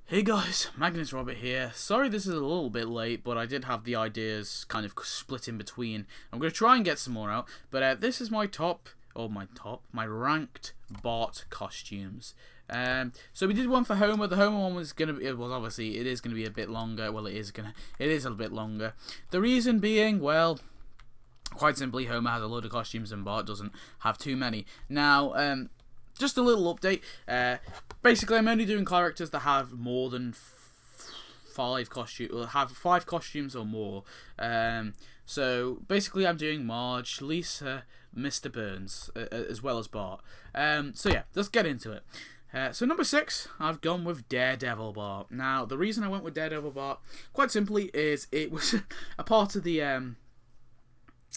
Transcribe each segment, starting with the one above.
Hey guys, Magnus Robert here. Sorry this is a little bit late, but I did have the ideas kind of split in between. I'm going to try and get some more out, but this is my my ranked Bart costumes. So we did one for Homer. The Homer one was gonna be, well, obviously it is gonna be a bit longer. Well, it is a bit longer. The reason being, well, quite simply, Homer has a load of costumes and Bart doesn't have too many. Now, just a little update. Basically, I'm only doing characters that have more than five costumes or more. So basically, I'm doing Marge, Lisa, Mr. Burns, as well as Bart. So yeah, let's get into it. So number 6, I've gone with Daredevil Bob. Now, the reason I went with Daredevil Bob, quite simply, is it was a part of the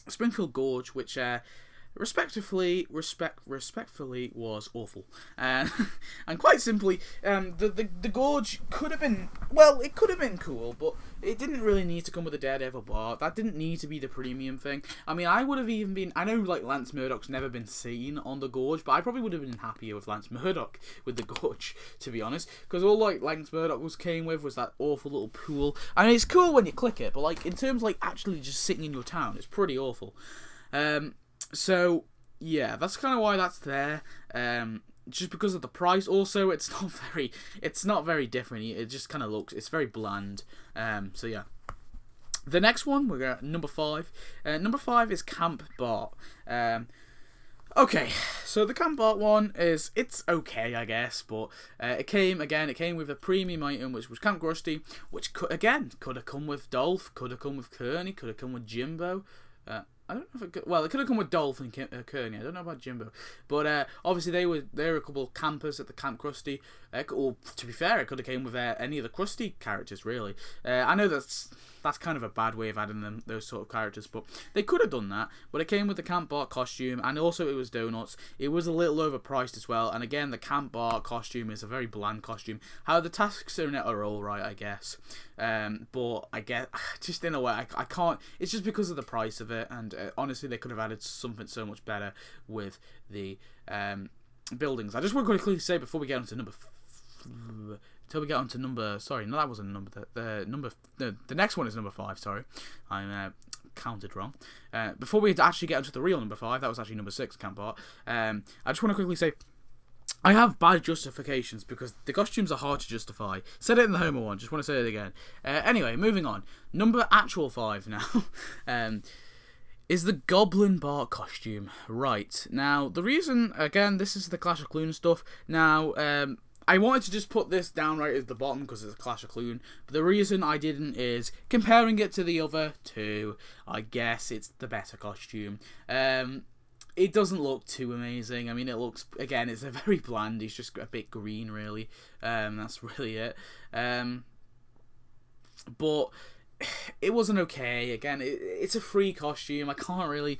Springfield Gorge, which respectfully was awful, and quite simply, the gorge could have been, well, it could have been cool, but it didn't really need to come with a Daredevil bar. That didn't need to be the premium thing. I mean, I would have even been, I know like Lance Murdoch's never been seen on the gorge, but I probably would have been happier with Lance Murdoch with the gorge, to be honest, because all like Lance Murdoch came with was that awful little pool. I mean, it's cool when you click it, but like in terms of like actually just sitting in your town, it's pretty awful. So yeah, that's kind of why that's there. Just because of the price. Also, it's not very different. It just kind of looks, it's very bland. So yeah. The next one, we're at number 5. Number 5 is Camp Bart. Okay, so the Camp Bart one it's okay, I guess, but it came with a premium item, which was Camp Krusty, which could have come with Dolph, could have come with Kearney, could have come with Jimbo. I don't know if it could have come with Dolph and Kearney. I don't know about Jimbo, but obviously they were a couple of campers at the Camp Krusty. Or to be fair, it could have came with any of the Krusty characters, really. I know that's kind of a bad way of adding those sort of characters, but they could have done that. But it came with the Camp Bart costume, and also it was donuts. It was a little overpriced as well, and again, the Camp Bart costume is a very bland costume. How the tasks in it are all right, I guess. But I get, just in a way, I can't. It's just because of the price of it, and honestly, they could have added something so much better with the buildings. I just want to quickly say before we get on to sorry, no, that wasn't a number. The next one is number 5. Sorry, I counted wrong. Before we actually get onto the real number 5, that was actually number 6, Camp Bart. I just want to quickly say, I have bad justifications because the costumes are hard to justify. Said it in the Homer one. Just want to say it again. Anyway, moving on. Number 5 now. Is the Goblin Bar costume. Right. Now, the reason, again, this is the Clash of Clune stuff. Now, I wanted to just put this down right at the bottom because it's a Clash of Clune. But the reason I didn't is, comparing it to the other two, I guess it's the better costume. It doesn't look too amazing. I mean, it looks, again, it's a very bland. It's just a bit green, really. That's really it. But it wasn't okay. Again, it's a free costume. You can't really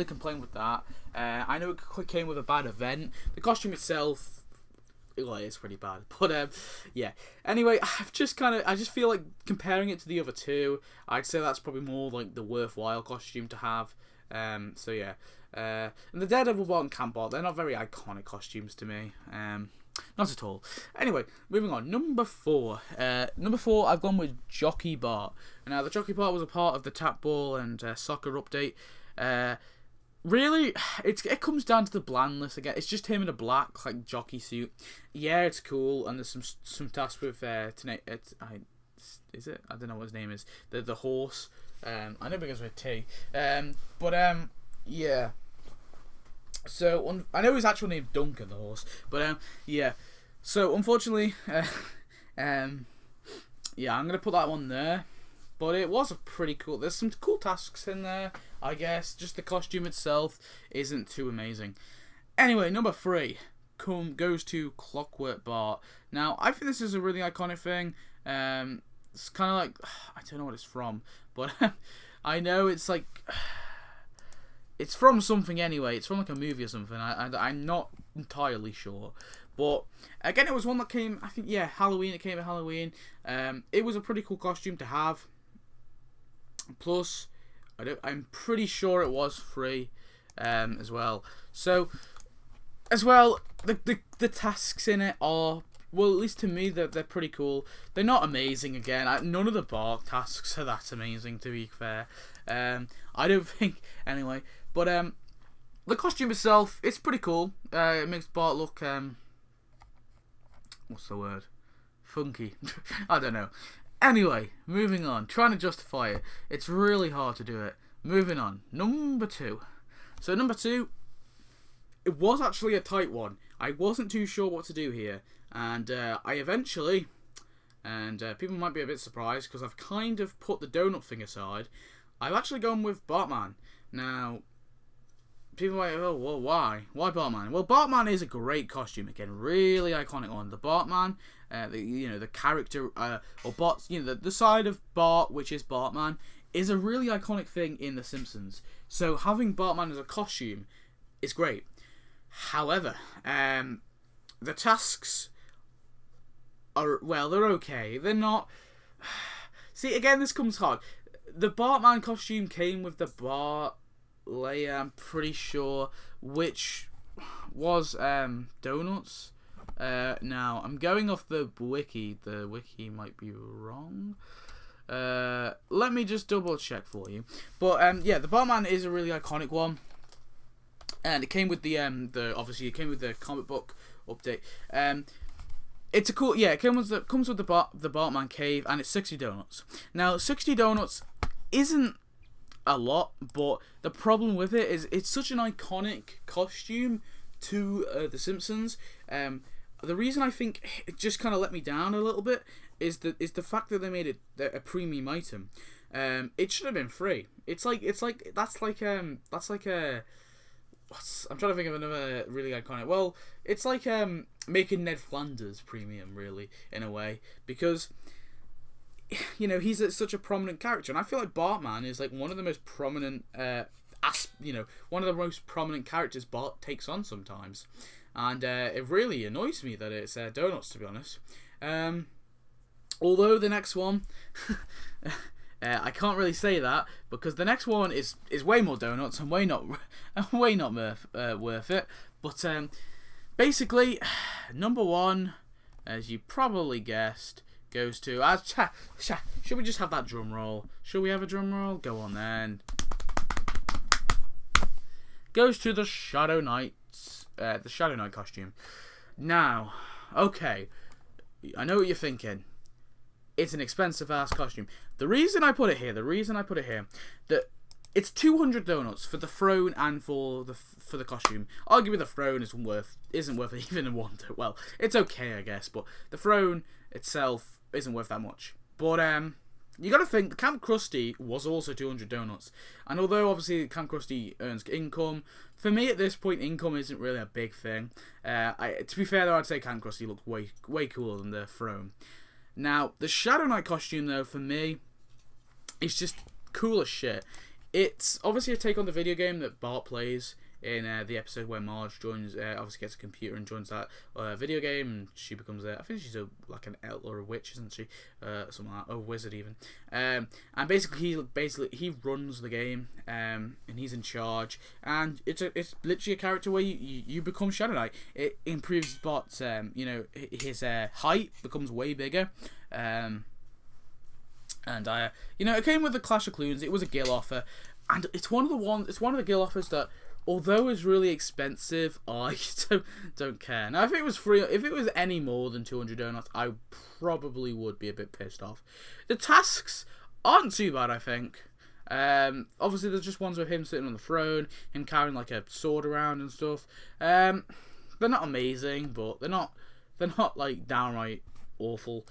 complain with that. I know it came with a bad event. The costume itself, well, it's pretty bad. But yeah. Anyway, I just feel like comparing it to the other two, I'd say that's probably more like the worthwhile costume to have. So yeah. And the Daredevil Bob and Camp Bart, they're not very iconic costumes to me. Not at all. Anyway, moving on. Number 4. Number 4, I've gone with Jockey Bar. Now, the Jockey Bar was a part of the tap ball and soccer update. Really, it comes down to the blandness again. It's just him in a black like jockey suit. Yeah, it's cool, and there's some tasks with is it? I don't know what his name is. The horse. I know it begins with T. Yeah. So I know his actual name Duncan, the horse, but yeah. So unfortunately, yeah, I'm gonna put that one there. But it was a pretty cool. There's some cool tasks in there, I guess. Just the costume itself isn't too amazing. Anyway, number 3 goes to Clockwork Bar. Now, I think this is a really iconic thing. It's kind of like, I don't know what it's from, but I know it's like, it's from something anyway. It's from like a movie or something. I'm not entirely sure. But again, it was one that came, I think, yeah, Halloween. It came at Halloween. It was a pretty cool costume to have. Plus, I'm pretty sure it was free as well. So, as well, the tasks in it are well, at least to me, they're pretty cool. They're not amazing, again. None of the Bart tasks are that amazing, to be fair. I don't think, anyway. But the costume itself, it's pretty cool. It makes Bart look, what's the word? Funky. I don't know. Anyway, moving on. Trying to justify it. It's really hard to do it. Moving on. Number 2. So number 2, it was actually a tight one. I wasn't too sure what to do here. And I eventually, and people might be a bit surprised because I've kind of put the donut thing aside. I've actually gone with Bartman. Now, people might, oh, well, why? Why Bartman? Well, Bartman is a great costume. Again, really iconic one. The Bartman, the character, or Bart's, the side of Bart, which is Bartman, is a really iconic thing in The Simpsons. So having Bartman as a costume is great. However, the tasks are, well, they're okay. They're not... See, again, this comes hard. The Bartman costume came with the Bart layer, I'm pretty sure, which was donuts. Now, I'm going off the wiki. The wiki might be wrong. Let me just double check for you. But yeah, the Bartman is a really iconic one. And it came with the obviously it came with the comic book update. It's a cool, yeah. It comes with the Bartman cave, and it's 60 donuts. Now, 60 donuts isn't a lot, but the problem with it is it's such an iconic costume to The Simpsons. The reason I think it just kind of let me down a little bit is the fact that they made it a premium item. It should have been free. That's like a. I'm trying to think of another really iconic. Well, it's like making Ned Flanders premium, really, in a way, because he's such a prominent character, and I feel like Bartman is like one of the most prominent, one of the most prominent characters Bart takes on sometimes, and it really annoys me that it's donuts, to be honest. Although the next one. I can't really say that because the next one is way more donuts and way not worth it. But basically, number 1, as you probably guessed, goes to. Should we just have that drum roll? Should we have a drum roll? Go on then. Goes to the Shadow Knights, the Shadow Knight costume. Now, okay, I know what you're thinking. It's an expensive ass costume. The reason I put it here, that it's 200 donuts for the throne and for the costume. Arguably the throne isn't worth even one. Well, it's okay, I guess, but the throne itself isn't worth that much. But you got to think the Camp Krusty was also 200 donuts, and although obviously Camp Krusty earns income, for me at this point income isn't really a big thing. To be fair though, I'd say Camp Krusty looks way cooler than the throne. Now, the Shadow Knight costume, though, for me, is just cool as shit. It's obviously a take on the video game that Bart plays in the episode where Marge joins, obviously gets a computer and joins that video game, and she becomes I think she's like an elf or a witch, isn't she? Something like that, a wizard even. And basically he runs the game, and he's in charge, and it's literally a character where you become Shadow Knight. It improves Bart's, his height becomes way bigger. And it came with the Clash of Clunes. It was a guild offer, and it's one of the guild offers that, although it's really expensive, I don't care. Now, if it was free, if it was any more than 200 donuts, I probably would be a bit pissed off. The tasks aren't too bad, I think. Obviously, there's just ones with him sitting on the throne, him carrying like a sword around and stuff. They're not amazing, but they're not like downright awful.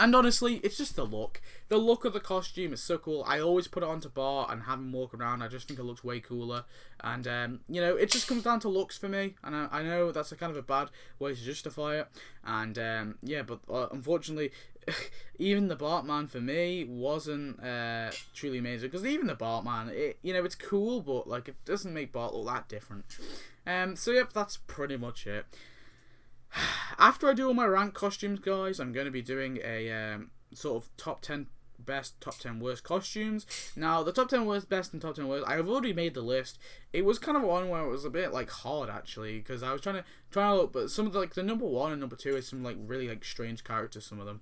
And honestly, it's just the look. The look of the costume is so cool. I always put it onto Bart and have him walk around. I just think it looks way cooler. And, it just comes down to looks for me. And I know that's a kind of a bad way to justify it. And, but unfortunately, even the Bartman for me wasn't truly amazing. Because even the Bartman, it's cool, but like it doesn't make Bart look that different. So, yep, that's pretty much it. After I do all my rank costumes, guys, I'm going to be doing a sort of top 10 best, top 10 worst costumes. Now, the top 10 worst, best, and top 10 worst, I've already made the list. It was kind of one where it was a bit like hard actually, because I was trying to look, but some of the, like the number 1 and number 2 is some like really like strange characters, some of them.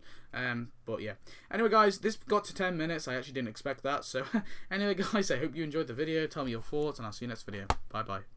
But yeah. Anyway, guys, this got to 10 minutes. I actually didn't expect that. So anyway, guys, I hope you enjoyed the video. Tell me your thoughts, and I'll see you next video. Bye bye.